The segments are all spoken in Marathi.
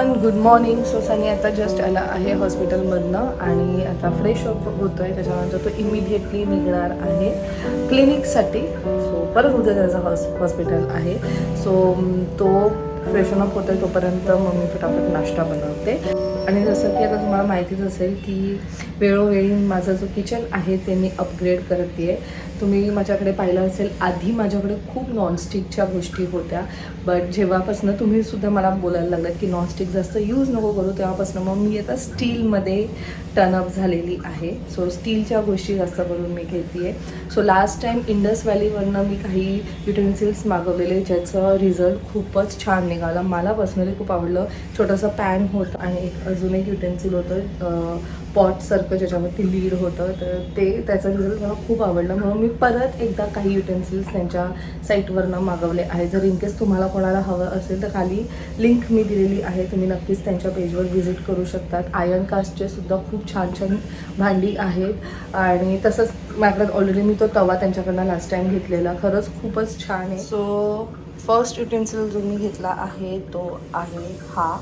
Everyone, good morning. सो सनी आता जस्ट आला आहे हॉस्पिटलमधनं आणि आता फ्रेश अप होतो आहे. त्याच्यानंतर तो इमिडिएटली निघणार आहे क्लिनिकसाठी. सो परत उद्या त्याचं हॉस्पिटल आहे. सो तो फ्रेशन अप होतो आहे तोपर्यंत मम्मी फटाफट नाश्ता बनवते. आणि जसं की आता तुम्हाला माहितीच असेल की वेळोवेळी माझं जो किचन आहे ते मी अपग्रेड करते आहे. तुम्ही माझ्याकडे पाहिलं असेल, आधी माझ्याकडे खूप नॉनस्टिकच्या गोष्टी होत्या, बट जेव्हापासून तुम्ही सुद्धा मला बोलायला लागलात की नॉनस्टिक जास्त यूज नको करू, तेव्हापासून मग मी आता स्टीलमध्ये टर्नअप झालेली आहे. सो स्टीलच्या गोष्टी जास्त करून मी घेते आहे. सो लास्ट टाईम इंडस व्हॅलीवरनं मी काही युटेन्सिल्स मागवलेले ज्याचं रिझल्ट खूपच छान निघाला. मला पर्सनली खूप आवडलं. छोटंसं पॅन होतं आणि अजून एक युटेन्सिल होतं पॉटसारखं ज्याच्यावरती लीड होतं, तर त्याचा रिझल्ट मला खूप आवडला. म्हणून मी परत एकदा काही युटेन्सिल्स त्यांच्या साईटवरनं मागवले आहे. जर इनकेस तुम्हाला कोणाला हवं असेल तर खाली लिंक मी दिलेली आहे, तुम्ही नक्कीच त्यांच्या पेजवर व्हिजिट करू शकतात. आयर्न कास्टचे सुद्धा खूप छान छान भांडी आहेत आणि तसंच माझ्याकडे ऑलरेडी मी तो तवा त्यांच्याकडनं लास्ट टाईम घेतलेला, खरंच खूपच छान आहे. सो फर्स्ट युटेन्सिल जो मी घेतला आहे तो आहे हा,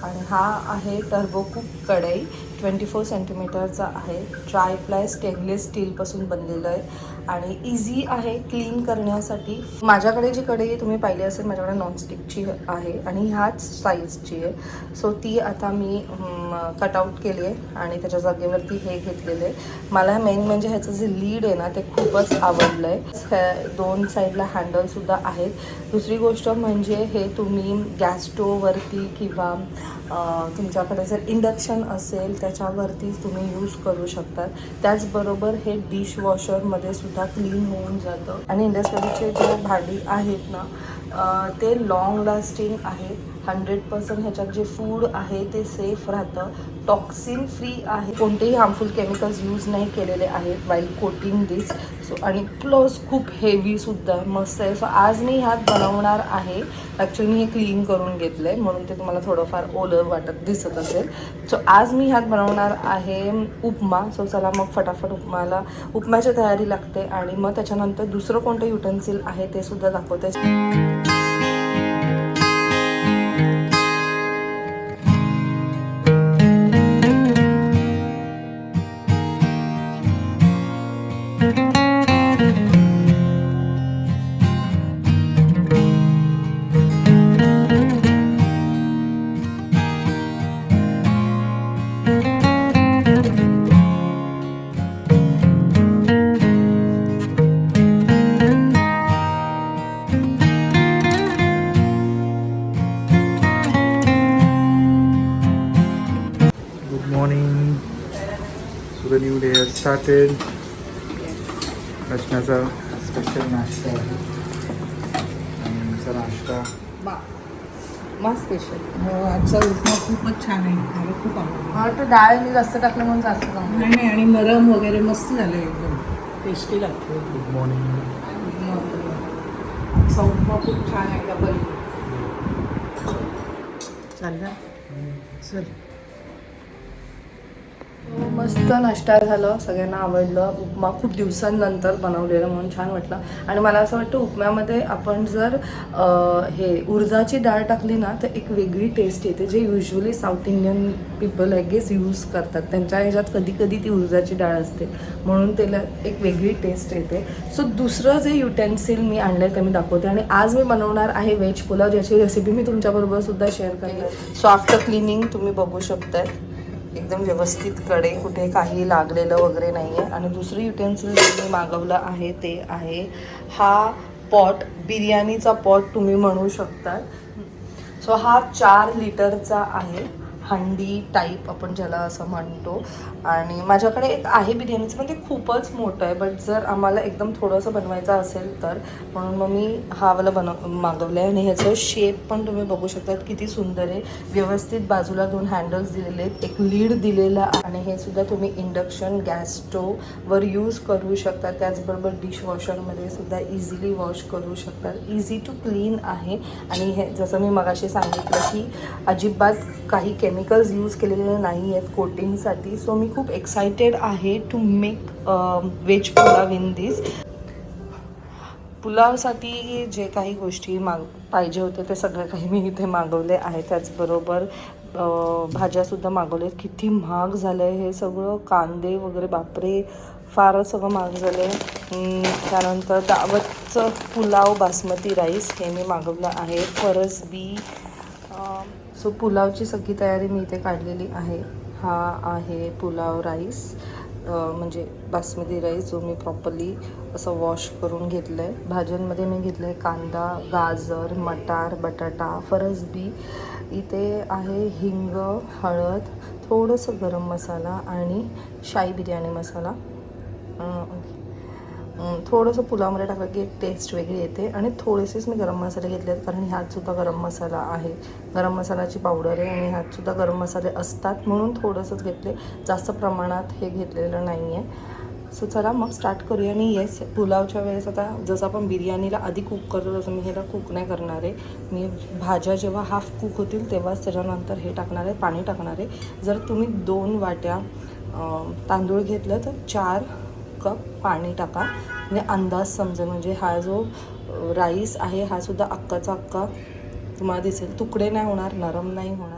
आणि हा आहे टर्बो कुक कढई. 24 सेंटीमीटरचा आहे. ट्रायप्लाय स्टेनलेस स्टीलपासून बनलेलं आहे आणि इझी आहे क्लीन करण्यासाठी. माझ्याकडे जी कढई तुम्ही पाहिली असेल, माझ्याकडे नॉनस्टिकची आहे आणि ह्याच साईजची आहे. सो ती आता मी कटआउट केली आहे आणि त्याच्या जागेवरती हे घेतलेलं आहे. मला मेन म्हणजे ह्याचं जे लीड आहे ना ते खूपच आवडलं आहे. दोन साईडला हँडलसुद्धा आहेत. दुसरी गोष्ट म्हणजे हे तुम्ही गॅस स्टोववरती किंवा तुमच्याकडे जर इंडक्शन असेल त्याच्यावरती तुम्ही यूज करू शकतात. त्याचबरोबर हे डिशवॉशरमध्ये सुद्धा क्लीन होऊन जातं. आणि इंडस व्हॅलीचे जे भांडी आहेत ना ते लॉंग लास्टिंग आहेत. 100% ह्याच्यात जे फूड आहे ते सेफ राहतं, टॉक्सिन फ्री आहे, कोणतेही हार्मफुल केमिकल्स यूज नाही केलेले आहेत वाईल कोटिंग दिस. सो आणि प्लस खूप हेवीसुद्धा आहे, मस्त आहे. सो आज मी ह्यात बनवणार आहे. ॲक्च्युली मी हे क्लीन करून घेतलं आहे म्हणून ते तुम्हाला थोडंफार ओलं वाटत दिसत असेल. सो आज मी ह्यात बनवणार आहे उपमा. सो चला मग फटाफट उपम्याची तयारी लागते आणि मग त्याच्यानंतर दुसरं कोणतं युटेन्सिल आहे ते सुद्धा दाखवते. The new day has started. रचनाचा स्पेशल नाश्ता आहे आणि आमचा नाश्ता मा स्पेशल. आजचा उपमा खूपच छान आहे, मला खूप आवडला. हा, तर डाळ मी जास्त टाकलं म्हणून जास्त नाही नाही, आणि नरम वगैरे मस्त झालं, एकदम टेस्टी लागतो. Good morning. आजचा उपमा खूप छान आहे. डबल चालला चल. मस्त नाश्ता झालं, सगळ्यांना आवडलं. उपमा खूप दिवसांनंतर बनवलेलं म्हणून छान वाटलं. आणि मला असं वाटतं उपम्यामध्ये आपण जर हे उडदाची डाळ टाकली ना तर एक वेगळी टेस्ट येते, जे usually South Indian people I guess use करतात. त्यांच्या ह्याच्यात कधी कधी ती उडदाची डाळ असते म्हणून त्याला एक वेगळी टेस्ट येते. सो दुसरं जे युटेन्सिल मी आणलं आहे ते मी दाखवते. आणि आज मी बनवणार आहे व्हेज पुलाव, ज्याची रेसिपी मी तुमच्याबरोबर सुद्धा शेअर करेन. सो आफ्टर क्लिनिंग तुम्ही बघू शकताय एकदम व्यवस्थित कडे, कुठे काही लागलेलं वगैरे नाही आहे. आणि दुसरं युटेन्सिल जे मी मागवलं आहे ते आहे हा पॉट, बिर्याणीचा पॉट तुम्ही म्हणू शकता. सो हा 4 लिटरचा आहे, हंडी टाईप आपण ज्याला असं म्हणतो. आणि माझ्याकडे एक आहे बिर्याणीचं, पण ते खूपच मोठं आहे. बट जर आम्हाला एकदम थोडंसं बनवायचं असेल तर म्हणून मग मी हा वाला मागवलं आहे. आणि ह्याचं शेप पण तुम्ही बघू शकतात किती सुंदर आहे. व्यवस्थित बाजूला 2 हँडल्स दिलेले आहेत, एक लीड दिलेला आहे. आणि हे सुद्धा तुम्ही इंडक्शन गॅस स्टोववर यूज करू शकता. त्याचबरोबर डिशवॉशरमध्ये सुद्धा इझिली वॉश करू शकतात. इझी टू क्लीन आहे. आणि हे जसं मी मगाशी सांगितलं की अजिबात काही केमिकल्स यूज केलेले नाही आहेत कोटिंगसाठी. सो मी खूप एक्सायटेड आहे to make veg pulao in this. पुलावसाठी जे काही गोष्टी पाहिजे होते ते सगळं काही मी इथे मागवले आहे. त्याचबरोबर भाज्यासुद्धा मागवलेत. किती महाग झालं आहे हे सगळं, कांदे वगैरे बापरे फारच सगळं महाग झालं आहे. त्यानंतर दावतचं पुलाव बासमती राईस हे मी मागवलं आहे. फरसबी. सो पुलावची सगळी तयारी मी इथे काढलेली आहे. हा आहे पुलाव राईस, म्हणजे बासमती राईस जो मी प्रॉपरली असं वॉश करून घेतलं आहे. भाज्यांमध्ये मी घेतलं आहे कांदा, गाजर, मटार, बटाटा, फरसबी. इथे आहे हिंग, हळद, थोडंसं गरम मसाला आणि शाही बिर्याणी मसाला. थोडंसं पुलावमध्ये टाकलं की एक टेस्ट वेगळी येते. आणि थोडेसेच मी गरम मसाले घेतले आहेत कारण ह्यातसुद्धा गरम मसाला आहे, गरम मसाल्याची पावडर आहे आणि ह्यातसुद्धा गरम मसाले असतात म्हणून थोडंसंच घेतले, जास्त प्रमाणात हे घेतलेलं नाही आहे. सो चला मग स्टार्ट करूया. आणि येस, पुलावच्या वेळेस आता जसं आपण बिर्याणीला आधी कुक करतो तसं मी ह्याला कुक नाही करणार आहे. मी भाज्या जेव्हा हाफ कुक होतील तेव्हाच त्याच्यानंतर हे टाकणार आहे, पाणी टाकणार आहे. जर तुम्ही 2 वाट्या तांदूळ घेतलं तर 4 कप पाणी टाका, म्हणजे अंदाज समजेल. म्हणजे हा जो राईस आहे हा सुद्धा अक्काचा अक्का तुम्हाला दिसेल, तुकडे नाही होणार, नरम नाही होणार.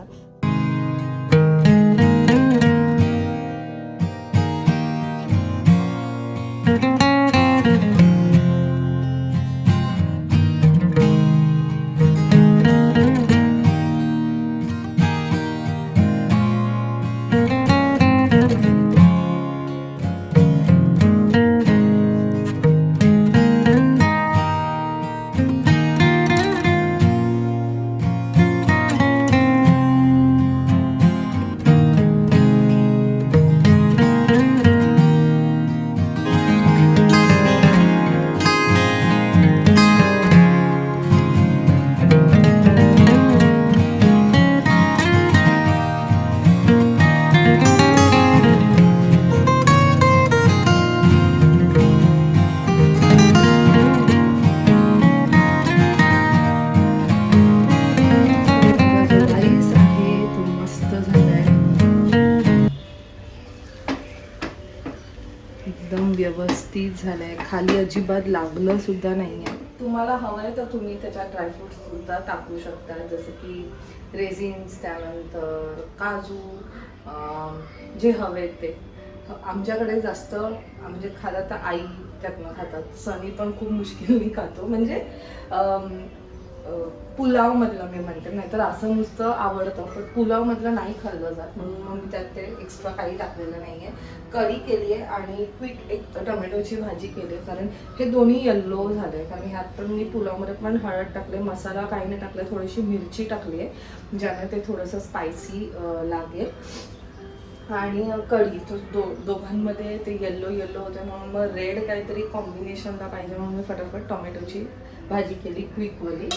एकदम व्यवस्थित झालंय, खाली अजिबात लागलं सुद्धा नाहीये. तुम्हाला हवंय तर तुम्ही त्याच्यात ड्रायफ्रूट सुद्धा टाकू शकता, जसं की रेझिन्स, त्यानंतर काजू, जे हवे ते. आमच्याकडे जास्त म्हणजे खातात तर आई त्यातनं खातात, सनी पण खूप मुश्किलने खातो. म्हणजे पुलावमधलं मी म्हणते, नाहीतर असं नुसतं आवडतं पण पुलावमधलं नाही खाल्लं जात म्हणून मग मी त्यात ते एक्स्ट्रा काही टाकलेलं नाही आहे. कढी केली आहे आणि क्विक एक टोमॅटोची भाजी केली आहे, कारण हे दोन्ही येल्लो झाले. कारण ह्यात पण मी पुलावमध्ये पण हळद टाकले, मसाला काही नाही टाकले, थोडीशी मिरची टाकली आहे ज्याने ते थोडंसं स्पायसी लागेल. आणि कढी तो दोघांमध्ये ते येल्लो होते म्हणून मग रेड काहीतरी कॉम्बिनेशनला पाहिजे म्हणून मी फटाफट टोमॅटोची भाजी केली क्विकवाली.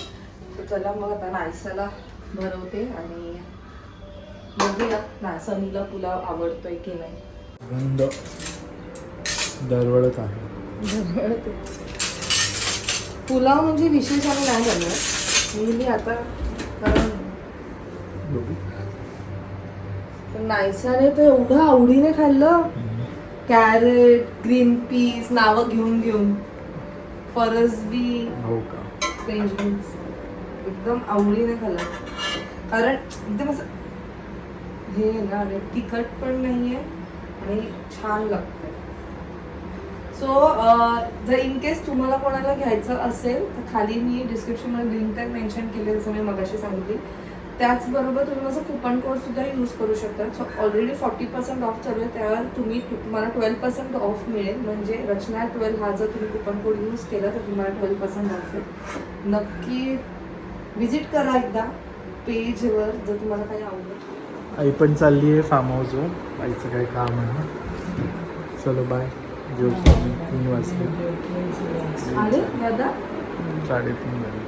तर चला मग आता नायसाला भरवते आणि बघूया ना सनीला पुलाव आवडतोय की नाही. गंध दरवळत आहे. पुलाव म्हणजे विशेष आम्ही नाही बनवत मी आता, कारण नायसाने तर एवढं आवडीने खाल्लं. कॅरेट, ग्रीन पीस नावं घेऊन फरसबी, हो का, फ्रेंच बीन्स एकदम आवडीने खाल्लं. कारण एकदम असं हे ना तिखट पण नाहीये आणि छान लागतं. सो जर इन केस तुम्हाला कोणाला घ्यायचं असेल तर खाली मी डिस्क्रिप्शनमध्ये लिंक तर मेन्शन केले, जसं मी मगाशी सांगितली. त्याचबरोबर तुम्ही माझं कुपन कोड सुद्धा यूज करू शकता. सो ऑलरेडी 40% ऑफ चालू आहे, त्यावर तुम्हाला 12% ऑफ मिळेल. म्हणजे रचना 12 हा जर तुम्ही कुपन कोड यूज केला तर तुम्हाला 12% ऑफ आहे. नक्की विजिट करा एकदा पेजवर जर तुम्हाला काही आवडलं. आई पण चालली आहे फार्म हाऊसवर, आईचं काही काम आहे. चलो बाय. जेवतो 3 वाजले. आले दादा 3:30 झाले.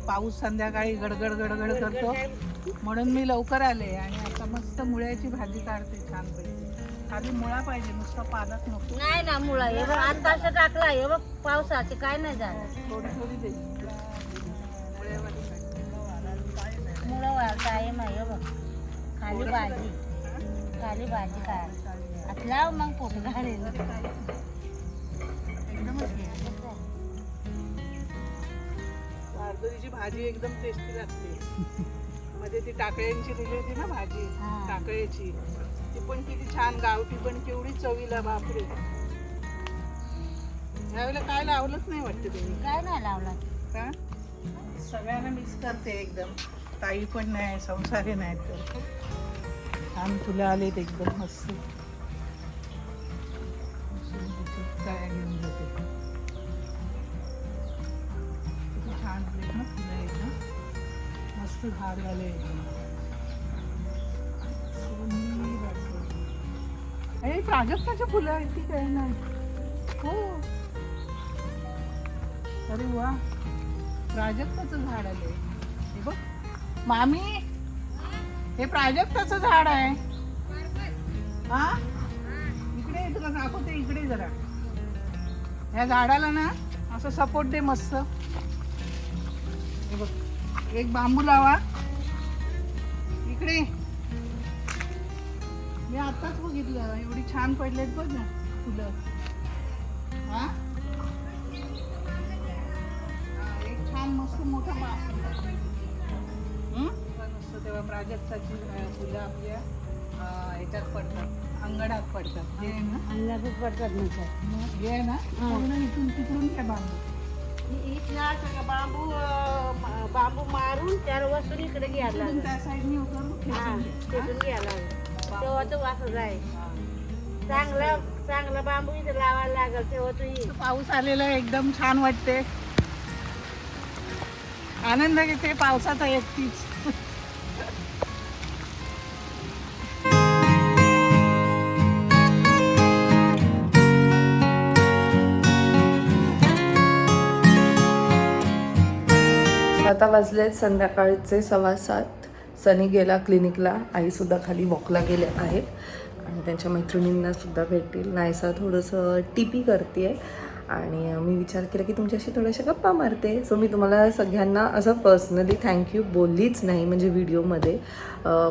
पाऊस संध्याकाळी गडगड करतो म्हणून मी लवकर आले आणि आता मस्त मुळ्याची भाजी काढते छानपैकी. खाली मुळा पाहिजे, नुसतं पालक नको. नाही ना मुळा हे बघ आता असं टाकला हे बघ पावसाचे काय नाही झालं थोडी थोडी दे. मुळा वाळता आहे मग हे बघ खाली भाजी काय आता लाव मग पोट घालेल वारदरीची भाजी एकदम टेस्टी लागते. मध्ये ती टाकळ्यांची दिली होती ना भाजी, हा. टाकळ्याची, ती पण किती छान गावठी, पण केवढी चवीला, बापरे. यावेळेला काय लावलंच नाही वाटतं तुम्ही काय नाही लावला का? सगळ्यांना मिस करते एकदम. ताई पण नाही, संसारी नाही, तर छान फुलं आलेत एकदम मस्त. काय घेऊन जाते, किती छान आलेत ना फुलं एकदम मस्त झाड झाले एकदम. सोनी वाटतं. अरे प्राजक्ताची फुलं आहेत ती काय नाही. हो, अरे वा, प्राजक्ताचं झाड आलंय हे बघ मामी, हे प्राजक्ताचं झाड आहे. हा इकडे तुला दाखवते, इकडे जरा या झाडाला ना असं सपोर्ट दे मस्त. हे बघ, एक बांबू लावा इकडे. मी आताच बघितलं, एवढी छान पडलेत बघ ना फुलं. हा, एक छान मस्त मोठा बांबू मस्त. तेव्हा प्राजक्ताची फुलं आपल्या ह्याच्यात पडतात, अंगणात पडतात. हे आहे ना, अंगातच पडतात म्हणतात हे आहे ना, पूर्ण इथून तिकडून काय बांबू बांबू मारून त्याला वस्तू इकडे घ्यायला इकडून त्या साईडने उतरून तिथून घ्यायला तेव्हा तो वासच आहे चांगला बांबू इथे लावायला लागल तेव्हा तू ये. पाऊस आलेला आहे, एकदम छान वाटते, आनंद घेते पावसाचा एकटीच. आता वाजलेत संध्याकाळचे 7:15. सनी गेला क्लिनिकला, आईसुद्धा खाली वॉकला गेले आहेत आणि त्यांच्या मैत्रिणींना सुद्धा भेटतील. नायसा थोडंसं टीपी करते आणि मी विचार केला की तुमच्याशी थोड्याशा गप्पा मारते. सो मी तुम्हाला सगळ्यांना असं पर्सनली थँक्यू बोललीच नाही, म्हणजे व्हिडिओमध्ये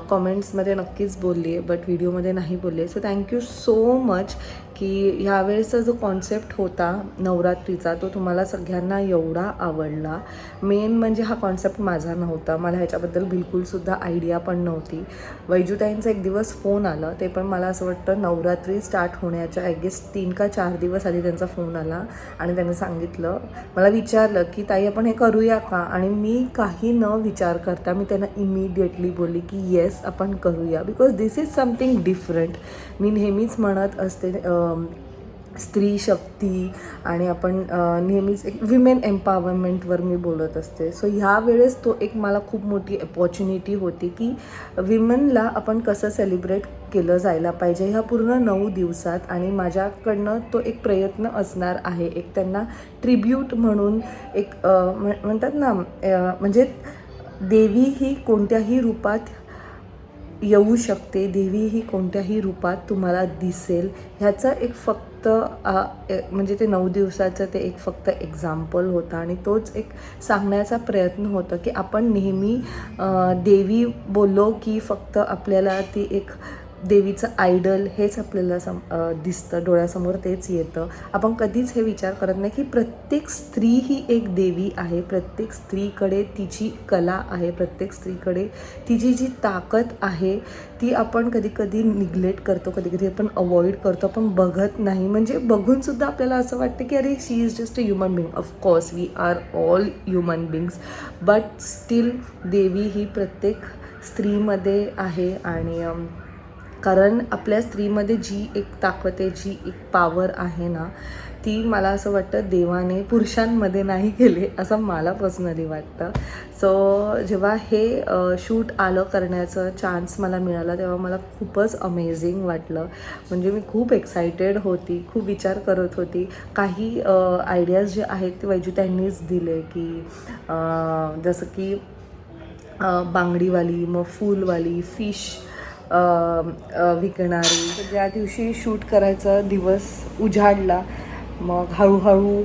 कॉमेंट्समध्ये नक्कीच बोलली आहे बट व्हिडिओमध्ये नाही बोलले. सो थँक्यू सो मच की ह्यावेळेचा जो कॉन्सेप्ट होता नवरात्रीचा तो तुम्हाला सगळ्यांना एवढा आवडला. मेन म्हणजे हा कॉन्सेप्ट माझा नव्हता, मला ह्याच्याबद्दल बिलकुलसुद्धा आयडिया पण नव्हती. वैजूताईंचा एक दिवस फोन आला, ते पण मला असं वाटतं नवरात्री स्टार्ट होण्याच्या आय गेस 3 का 4 दिवस आधी त्यांचा फोन आला आणि त्यांनी सांगितलं, मला विचारलं की ताई आपण हे करूया का, आणि मी काही न विचार करता मी त्यांना इमिडिएटली बोलली की येस आपण करूया, because this is something different. मी नेहमीच म्हणत असते स्त्री शक्ती आणि आपण नेहमीच एक विमेन एम्पॉवरमेंटवर मी बोलत असते. सो ह्या वेळेस तो एक मला खूप मोठी अपॉर्च्युनिटी होती की विमेनला आपण कसं सेलिब्रेट केलं जायला पाहिजे ह्या पूर्ण 9 दिवसात, आणि माझ्याकडनं तो एक प्रयत्न असणार आहे, एक त्यांना ट्रिब्यूट म्हणून एक म्हणतात ना, म्हणजे देवी ही कोणत्याही रूपात येऊ शकते, देवी ही कोणत्याही रूपात तुम्हाला दिसेल, ह्याचा एक फक्त म्हणजे ते 9 दिवसाचं ते एक फक्त एक्झाम्पल होता आणि तोच एक सांगण्याचा प्रयत्न होता की आपण नेहमी देवी बोललो की फक्त आपल्याला ती एक देवीचं आयडल हेच आपल्याला दिसतं, डोळ्यासमोर तेच येतं. आपण कधीच हे विचार करत नाही की प्रत्येक स्त्री ही एक देवी आहे, प्रत्येक स्त्रीकडे तिची कला आहे, प्रत्येक स्त्रीकडे तिची जी ताकद आहे ती आपण कधी कधी निग्लेक्ट करतो, कधी कधी आपण अवॉइड करतो, आपण बघत नाही. म्हणजे बघूनसुद्धा आपल्याला असं वाटतं की अरे she is just a human being. Of course we are all human beings, but still देवी ही प्रत्येक स्त्रीमध्ये आहे. आणि कारण आपल्या स्त्रीमध्ये जी एक ताकद आहे, जी एक पॉवर आहे ना, ती मला असं वाटतं देवाने पुरुषांमध्ये नाही केले असं मला पर्सनली वाटतं. सो जेव्हा हे शूट आलं करण्याचं चान्स मला मिळाला तेव्हा मला खूपच अमेझिंग वाटलं. म्हणजे मी खूप एक्सायटेड होती, खूप विचार करत होती. काही आयडियाज जे आहेत ते वैजूताईंनीच दिले की जसं की बांगडीवाली, मग फूलवाली, फिश विकणारी. ज्या दिवशी शूट करायचा दिवस उजाडला मग हळूहळू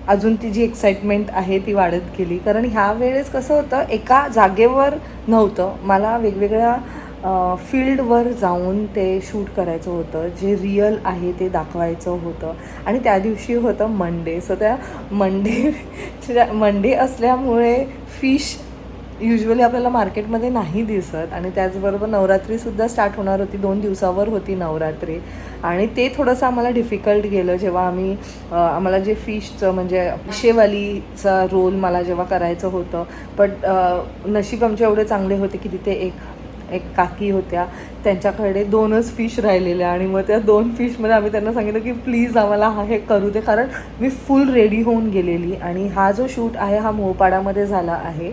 अजून ती जी एक्साइटमेंट आहे ती वाढत गेली. कारण ह्या वेळेस कसं होतं, एका जागेवर नव्हतं, मला वेगवेगळ्या फील्डवर जाऊन ते शूट करायचं होतं, जे रिअल आहे ते दाखवायचं होतं. आणि त्या दिवशी होतं मंडे. सो त्या मंडे असल्यामुळे फिश युजली आपल्याला मार्केटमध्ये नाही दिसत. आणि त्याचबरोबर नवरात्रीसुद्धा स्टार्ट होणार होती, 2 दिवसावर होती नवरात्री. आणि ते थोडंसं आम्हाला डिफिकल्ट गेलं जेव्हा आम्हाला जे फिशचं म्हणजे शेवालीचा रोल मला जेव्हा करायचं होतं. बट नशीब आमचे एवढे चांगले होते की तिथे एक काकी होत्या, त्यांच्याकडे 2च फिश राहिलेल्या. आणि मग त्या 2 फिशमध्ये आम्ही त्यांना सांगितलं की प्लीज आम्हाला हे करू दे, कारण मी फुल रेडी होऊन गेलेली. आणि हा जो शूट आहे हा मोहपाडामध्ये झाला आहे,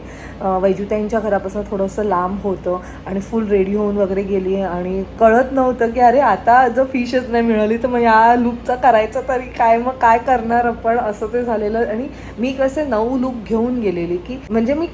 वैजूताईंच्या घरापासून थोडंसं लांब होतं. आणि फुल रेडी होऊन वगैरे गेली आणि कळत नव्हतं की अरे आता जर फिशच नाही मिळाली तर मग या लुकचा करायचं तरी काय, मग काय करणार आपण, असं ते झालेलं. आणि मी कसे 9 लुक घेऊन गेलेली, की म्हणजे मी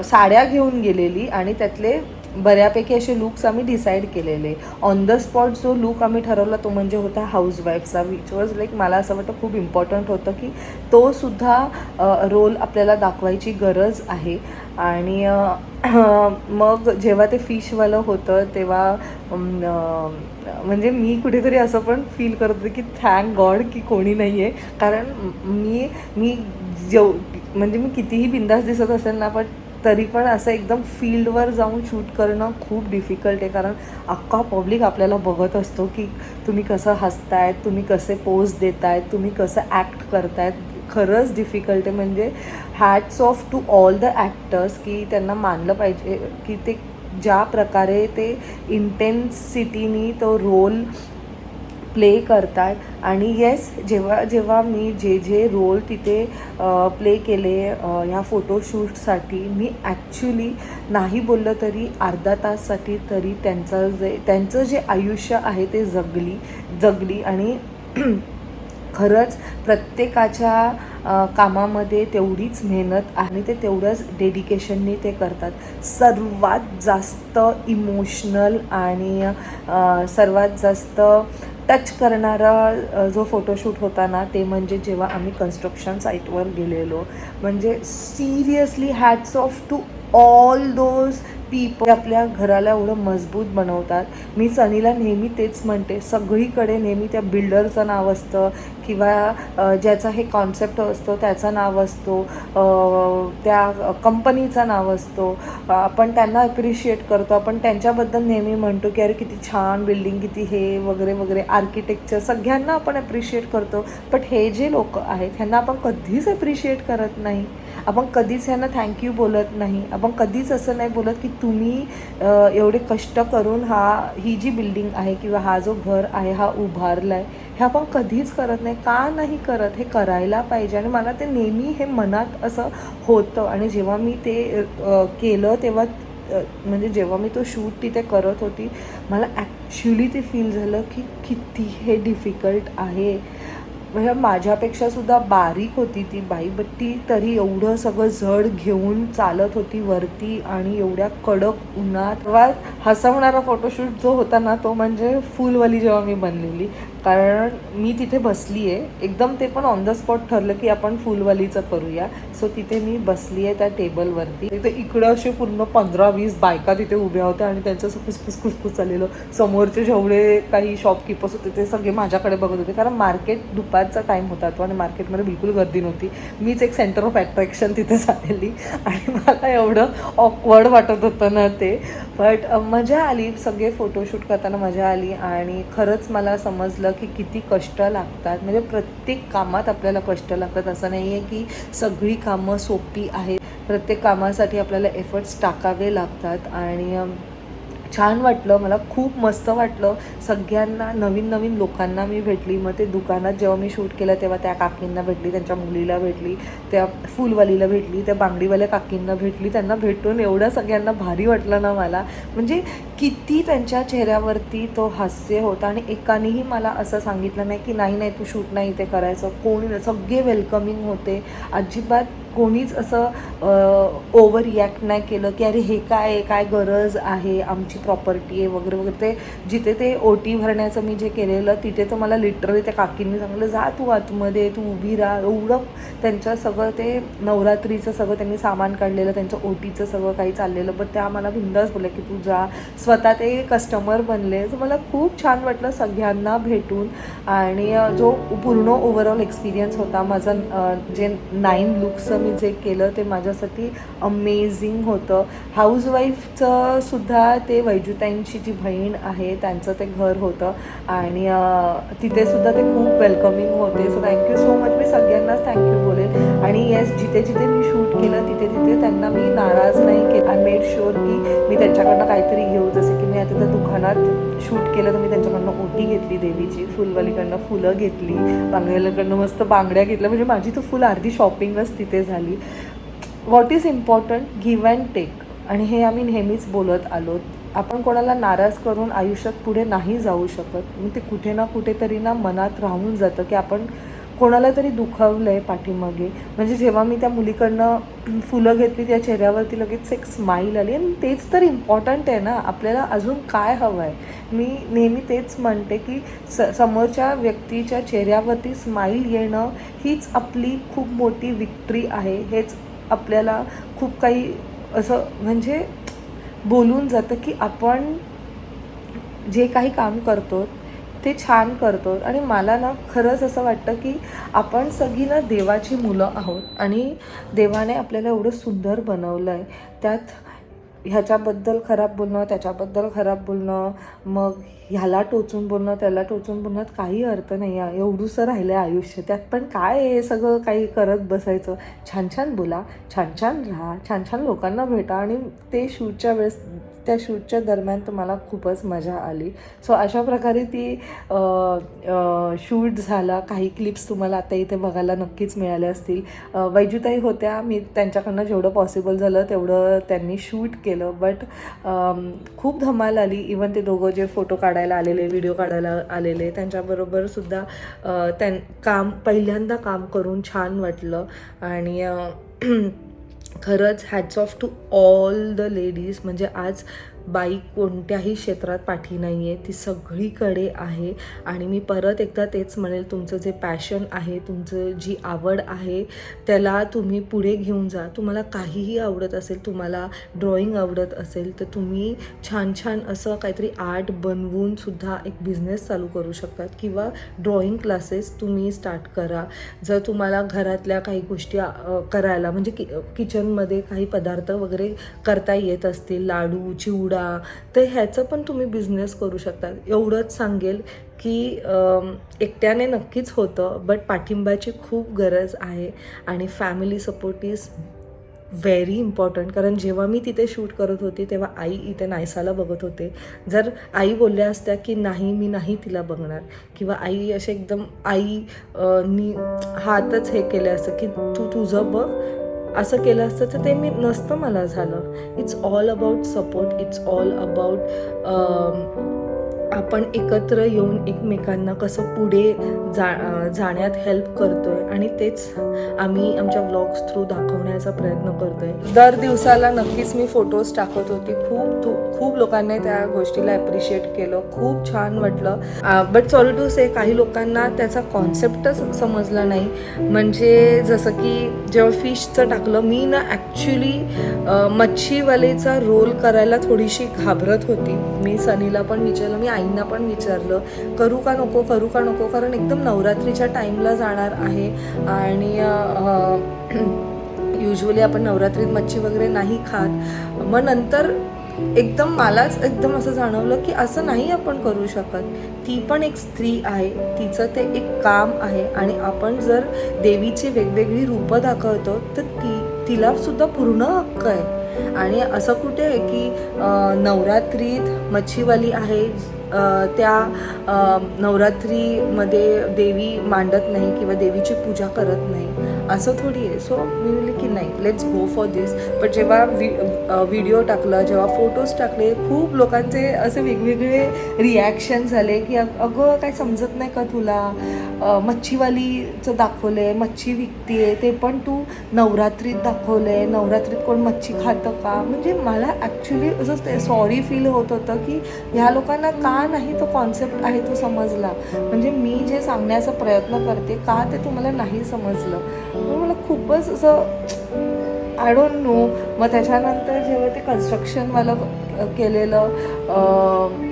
साड्या घेऊन गेलेली आणि त्यातले बऱ्यापैकी असे लुक्स आम्ही डिसाईड केलेले. ऑन द स्पॉट जो लुक आम्ही ठरवला तो म्हणजे होता हाऊसवाईफचा, विच वॉज लाईक मला असं वाटतं खूप इम्पॉर्टंट होतं की तो सुद्धा रोल आपल्याला दाखवायची गरज आहे. आणि मग जेव्हा ते फिशवालं होतं तेव्हा म्हणजे मी कुठेतरी असं पण फील करत होते की थँक गॉड की कोणी नाही आहे. कारण मी म्हणजे मी कितीही बिंदास दिसत असेल ना, पण तरी पण असं एकदम फील्डवर जाऊन शूट करणं खूप डिफिकल्ट आहे. कारण अख्खा पब्लिक आपल्याला बघत असतो की तुम्ही कसं हसतायत, तुम्ही कसे पोज देतायत, तुम्ही कसं ॲक्ट करतायत. खरंच डिफिकल्ट आहे. म्हणजे hats off to all the actors की त्यांना मानलं पाहिजे की ते ज्या प्रकारे ते इंटेन्सिटीनी तो रोल प्ले करतात. आणि येस, जेव्हा मी जे रोल तिथे प्ले केले ह्या फोटोशूटसाठी, मी ॲक्च्युली नाही बोललं तरी अर्धा ताससाठी तरी त्यांचं जे आयुष्य आहे ते जगली. आणि खरंच प्रत्येकाच्या कामामध्ये तेवढीच मेहनत आणि ते तेवढंच डेडिकेशननी ते करतात. सर्वात जास्त इमोशनल आणि सर्वात जास्त टच करणारा जो फोटोशूट होता ना, ते म्हणजे जेव्हा आम्ही कन्स्ट्रक्शन साईटवर गेलेलो. म्हणजे seriously hats off to all those people आपल्या घराला एवढं मजबूत बनवतात. मी सनीला नेहमी तेच म्हणते, सगळीकडे नेहमी त्या बिल्डरचं नाव असतं किंवा ज्याचा हे कॉन्सेप्ट असतो त्याचं नाव असतो, त्या कंपनीचं नाव असतो. आपण त्यांना अप्रिशिएट करतो, आपण त्यांच्याबद्दल नेहमी म्हणतो की अरे किती छान बिल्डिंग, किती हे वगैरे वगैरे, आर्किटेक्चर सगळ्यांना आपण अप्रिशिएट करतो. बट हे जे लोक आहेत ह्यांना आपण कधीच अप्रिशिएट करत नाही. आपण कधीच ह्यांना थँक्यू बोलत नाही. आपण कधीच असं नाही बोलत की तुम्ही एवढे कष्ट करून ही जी बिल्डिंग आहे किंवा हा जो घर आहे हा उभारला आहे, हे आपण कधीच करत नाही. का नाही करत? हे करायला पाहिजे. आणि मला ते नेहमी हे मनात असं होतं. आणि जेव्हा मी ते केलं तेव्हा म्हणजे जेव्हा मी तो शूट तिथे करत होती, मला ॲक्च्युली ते फील झालं की किती हे डिफिकल्ट आहे. म्हणजे माझ्यापेक्षासुद्धा बारीक होती ती बाई, बट ती तरी एवढं सगळं जड घेऊन चालत होती वरती आणि एवढ्या कडक उन्हात. तेव्हा हसवणारा फोटोशूट जो होता ना, तो म्हणजे फुलवाली जेव्हा मी बनलेली. कारण मी तिथे बसली आहे एकदम, ते पण ऑन द स्पॉट ठरलं की आपण फुलवालीचं करूया. सो तिथे मी बसली आहे त्या टेबलवरती. तिथे इकडं असे पूर्ण 15-20 बायका तिथे उभ्या होत्या आणि त्यांचं खुसफुस चाललेलं. समोरचे जेवढे काही शॉपकीपर्स होते ते सगळे माझ्याकडे बघत होते. कारण मार्केट दुपारचा टाईम होता तो आणि मार्केटमध्ये बिलकुल गर्दी नव्हती. मीच एक सेंटर ऑफ अट्रॅक्शन तिथे झालेली आणि मला एवढं ऑकवर्ड वाटत होतं ना ते. बट मजा आली, सगळे फोटोशूट करताना मजा आली. आणि खरंच मला समजलं की किती कष्ट लागतात. म्हणजे प्रत्येक कामात आपल्याला कष्ट लागतात. असं नाही आहे की सगळी कामं सोपी आहेत. प्रत्येक कामासाठी आपल्याला एफर्ट्स टाकावे लागतात. आणि छान वाटलं, मला खूप मस्त वाटलं. सगळ्यांना नवीन लोकांना मी भेटली. मग ते दुकानात जेव्हा मी शूट केलं तेव्हा त्या काकींना भेटली, त्यांच्या मुलीला भेटली, त्या फुलवालीला भेटली, त्या बांगडीवाल्या काकींना भेटली. त्यांना भेटून एवढं सगळ्यांना भारी वाटलं ना मला. म्हणजे किती त्यांच्या चेहऱ्यावरती तो हास्य होता. आणि एकानेही मला असं सांगितलं नाही की नाही तू शूट नाही इथे करायचं. कोणी नाही, सगळे वेलकमिंग होते. अजिबात कोणीच असं ओव्हर रिॲक्ट नाही केलं की अरे हे काय गरज आहे, आमची प्रॉपर्टी आहे वगैरे वगैरे. ते जिथे ते ओटी भरण्याचं मी जे केलेलं तिथे तर मला लिटरली त्या काकींनी सांगितलं जा तू आतमध्ये, तू उभी राहा. एवढं त्यांचं सगळं ते नवरात्रीचं सगळं त्यांनी सामान काढलेलं, त्यांचं ओटीचं सगळं काही चाललेलं. बट त्या मला बिंदास बोलल्या की तू जा. स्वतः ते कस्टमर बनले. तर मला खूप छान वाटलं सगळ्यांना भेटून. आणि जो पूर्ण ओव्हरऑल एक्सपिरियन्स होता माझा, जे 9 लुक्सचं मी जे केलं ते माझ्यासाठी अमेझिंग होतं. हाऊसवाईफचं सुद्धा ते वैजुताईंची जी बहीण आहे त्यांचं ते घर होतं आणि तिथे सुद्धा ते खूप वेलकमिंग होते. So thank you so much. मी सगळ्यांनाच थँक्यू बोलेल. आणि येस, जिथे जिथे मी शूट केलं तिथे तिथे त्यांना मी नाराज नाही केलं. आय मेड शुअर की मी त्यांच्याकडनं काहीतरी घेऊ. जसं की मी आता त्या दुकानात शूट केलं तर मी त्यांच्याकडनं ओटी घेतली देवीची, फुलवालीकडनं फुलं घेतली, बांगड्याकडनं मस्त बांगड्या घेतल्या. म्हणजे माझी तर फुल अर्धी शॉपिंगच तिथे झाली. What is important, give and take. आणि हे आम्ही नेहमीच बोलत आलो. आपण कोणाला नाराज करून आयुष्यात पुढे नाही जाऊ शकत. मग ते कुठे ना कुठेतरी ना मनात राहून जातं की आपण कोणाला तरी दुखावलं आहे पाठीमागे. म्हणजे जेव्हा मी त्या मुलीकडनं फुलं घेतली त्या चेहऱ्यावरती लगेच एक स्माईल आली. आणि तेच तर इम्पॉर्टंट आहे ना, आपल्याला अजून काय हवं आहे. मी नेहमी तेच म्हणते की समोरच्या व्यक्तीच्या चेहऱ्यावरती स्माईल येणं हीच आपली खूप मोठी विक्ट्री आहे. हेच आपल्याला खूप काही असं म्हणजे बोलून जातं की आपण जे काही काम करतो ते छान करतो. आणि मला ना खरंच असं वाटतं की आपण सगळी ना देवाची मुलं आहोत आणि देवाने आपल्याला एवढं सुंदर बनवलं आहे. त्यात ह्याच्याबद्दल खराब बोलणं, त्याच्याबद्दल खराब बोलणं, मग ह्याला टोचून बोलणं, त्याला टोचून बोलण्यात काही अर्थ नाही आहे. एवढंसं राहिलं आहे आयुष्य, त्यात पण काय हे सगळं काही करत बसायचं. छान छान बोला, छान छान राहा, छान छान लोकांना भेटा. आणि ते शूटच्या वेळेस, त्या शूटच्या दरम्यान तर मला खूपच मजा आली. सो अशा प्रकारे ती शूट झाला. काही क्लिप्स तुम्हाला आता इथे बघायला नक्कीच मिळाल्या असतील. वैजुताई होत्या, मी त्यांच्याकडनं जेवढं पॉसिबल झालं तेवढं त्यांनी शूट केलं. बट खूप धमाल आली. इवन ते दोघं जे फोटो काढायला आलेले, व्हिडिओ काढायला आलेले, त्यांच्याबरोबर सुद्धा पहिल्यांदा काम करून छान वाटलं. आणि खरंच hats off to all the ladies. म्हणजे आज बाई कोणत्याही क्षेत्रात पाठी नाही आहे, ती सगळीकडे आहे. आणि मी परत एकदा तेच म्हणेल, तुमचं जे पॅशन आहे, तुमचं जी आवड आहे त्याला तुम्ही पुढे घेऊन जा. तुम्हाला काहीही आवडत असेल, तुम्हाला ड्रॉइंग आवडत असेल तर तुम्ही छान छान असं काहीतरी आर्ट बनवून सुद्धा एक बिझनेस चालू करू शकतात. किंवा ड्रॉइंग क्लासेस तुम्ही स्टार्ट करा. जर तुम्हाला घरातल्या काही गोष्टी करायला म्हणजे किचनमध्ये काही पदार्थ वगैरे करता येत असतील, लाडू, चिवडा, तर ह्याचं पण तुम्ही बिझनेस करू शकता. एवढंच सांगेल की एकट्याने नक्कीच होतं, बट पाठिंबाची खूप गरज आहे. आणि family support is very important. कारण जेव्हा मी तिथे शूट करत होती तेव्हा आई इथे नायसाला बघत होते. जर आई बोलल्या असत्या की नाही मी नाही तिला बघणार, किंवा आई असे एकदम नी हातच हे केले असतं की तू तुझं बघ, असं केलं असतं तर ते मी नसतं मला झालं. It's all about support. It's all about आपण एकत्र येऊन एकमेकांना कसं पुढे जाण्यात हेल्प करतोय. आणि तेच आम्ही आमच्या व्लॉग्स थ्रू दाखवण्याचा प्रयत्न करतोय. दर दिवसाला नक्कीच मी फोटोज टाकत होती. खूप लोकांनी त्या गोष्टीला ॲप्रिशिएट केलं. खूप छान वाटलं. बट सॉरी टू से, काही लोकांना त्याचा कॉन्सेप्टच समजला नाही. म्हणजे जसं की जेव्हा फिशचं टाकलं, मी ना ॲक्च्युली मच्छीवालेचा रोल करायला थोडीशी घाबरत होती. मी सनीला पण विचारलं, मी आईंना पण विचारलं करू का नको, कारण एकदम नवरात्रीच्या टाईमला जाणार आहे. आणि युजली आपण नवरात्रीत मच्छी वगैरे नाही खात. मग नंतर एकदम मलाच एकदम असं जाणवलं की असं नाही आपण करू शकत. ती पण एक स्त्री आहे, तिचं ते एक काम आहे. आणि आपण जर देवीची वेगवेगळी रूपं दाखवतो तर तिला सुद्धा पूर्ण हक्क आहे. आणि असं कुठे आहे की नवरात्रीत मच्छीवाली आहे, त्या नवरात्रीमध्ये देवी मांडत नाही किंवा देवीची पूजा करत नाही. असं थोडी आहे. सो मी म्हणले की नाही, लेट्स गो फॉर दिस. पण जेव्हा व्हिडिओ टाकला, जेव्हा फोटोज टाकले, खूप लोकांचे असे वेगवेगळे रिॲक्शन झाले की अगं काय समजत नाही का तुला, मच्छीवालीचं दाखवलं मच्छी विकते, ते पण तू नवरात्रीत दाखवलं नवरात्रीत कोण मच्छी खातं का. म्हणजे मला ॲक्च्युली असं सॉरी फील होत होतं की ह्या लोकांना का नाही तो कॉन्सेप्ट आहे तो समजला. म्हणजे मी जे सांगण्याचा प्रयत्न करते का ते तुम्हाला नाही समजलं. मला खूपच असं आय डोंट नो. मग त्याच्यानंतर जेव्हा ते कन्स्ट्रक्शनवालं केलेलं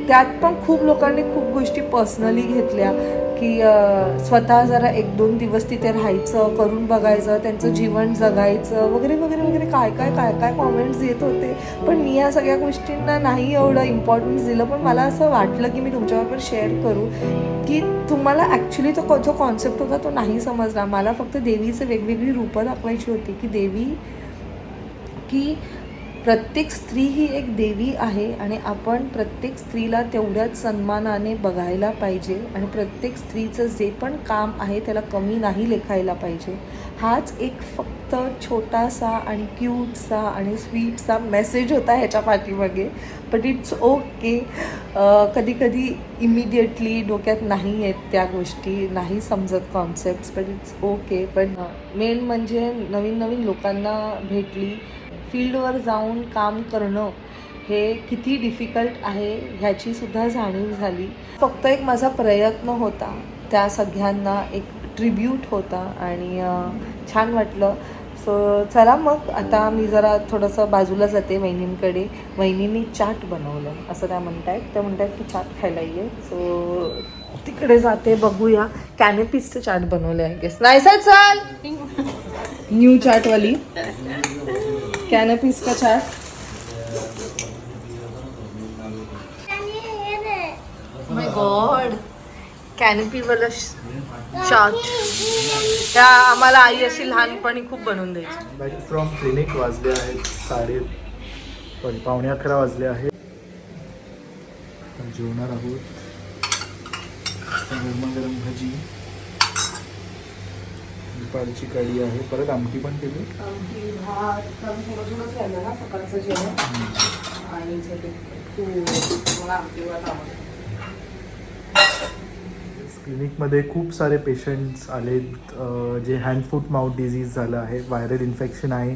त्यात पण खूप लोकांनी खूप गोष्टी पर्सनली घेतल्या की स्वतः जरा 1-2 दिवस तिथे राहायचं, करून बघायचं, त्यांचं जीवन जगायचं वगैरे वगैरे वगैरे काय काय काय काय कॉमेंट्स येत होते. पण मी या सगळ्या गोष्टींना नाही एवढं इम्पॉर्टन्स दिलं. पण मला असं वाटलं की मी तुमच्याबरोबर शेअर करू की तुम्हाला ॲक्च्युली तो जो कॉन्सेप्ट होता तो नाही समजला. मला फक्त देवीचे वेगवेगळी रूपं दाखवायची होती की देवी की प्रत्येक स्त्री ही एक देवी आहे आणि आपण प्रत्येक स्त्रीला तेवढ्याच सन्मानाने बघायला पाहिजे आणि प्रत्येक स्त्रीचं जे पण काम आहे त्याला कमी नाही लेखायला पाहिजे. हाच एक फक्त छोटासा आणि क्यूटसा आणि स्वीटसा मेसेज होता ह्याच्या पाठीमागे. But it's okay. कधी कधी इमिडिएटली डोक्यात नाही आहेत त्या गोष्टी, नाही समजत कॉन्सेप्ट्स, बट इट्स ओके. पण मेन म्हणजे नवीन नवीन लोकांना भेटली. फील्डवर जाऊन काम करणं हे किती डिफिकल्ट आहे ह्याची सुद्धा जाणीव झाली. फक्त एक माझा प्रयत्न होता, त्या सगळ्यांना एक ट्रिब्यूट होता आणि छान वाटलं. सो चला मग आता मी जरा थोडंसं बाजूला जाते वहिनींकडे. वहिनींनी चाट बनवलं असं त्या म्हणतायत की चाट खायला ये. सो तिकडे जाते, बघूया. कॅनेपीसचं चाट बनवलं आहे गेस. नाही सर चाल न्यू चाटवाली कैनपीस का चाट. माय गॉड, कॅनपी वाला चाट त्या आम्हाला आई अशी लहानपणी खूप बनवून द्यायची. बॅक फ्रॉम क्लिनिक वाजले आहेत 11:30 वाजले आहेत. जेवणार आहोत. गरम भजी, दुपारची कढी आहे, परत आमटी पण केली. आमटी भात थोडंच राहिलं ना सकाळचं जेवण आणि मला आमटी भात आवडतं. क्लिनिकमध्ये खूप सारे पेशंट्स आलेत जे हँड फूट माउथ डिझीज झालं आहे, व्हायरल इन्फेक्शन आहे,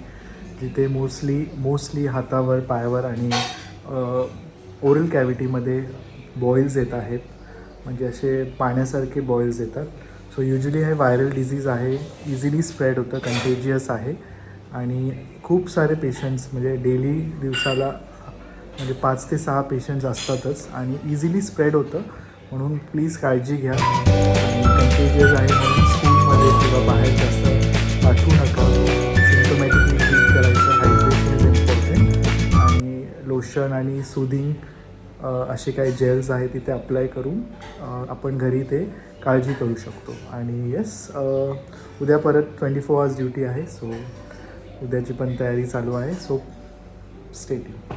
जिथे मोस्टली हातावर, पायावर आणि ओरल कॅव्हिटीमध्ये बॉईल्स येत आहेत. म्हणजे असे पाण्यासारखे बॉईल्स येतात. सो युजली हे व्हायरल डिझीज आहे, इझिली स्प्रेड होतं, कंटेजियस आहे आणि खूप सारे पेशंट्स म्हणजे डेली दिवसाला म्हणजे 5 ते 6 पेशंट्स असतातच आणि इझिली स्प्रेड होतं. म्हणून प्लीज काळजी घ्या. आणि कंटेजियस आहे म्हणून स्कूलमध्ये किंवा बाहेर जास्त पाठवू नका. सिम्टोमॅटिकली ट्रीट करायचं. Hydration is important. आणि लोशन आणि सुदिंग असे काही जेल्स आहेत तिथे अप्लाय करून आपण घरी ते काळजी करू शकतो. आणि येस, उद्या परत 24 hours ड्युटी आहे. सो उद्याची पण तयारी चालू आहे. So stay tuned.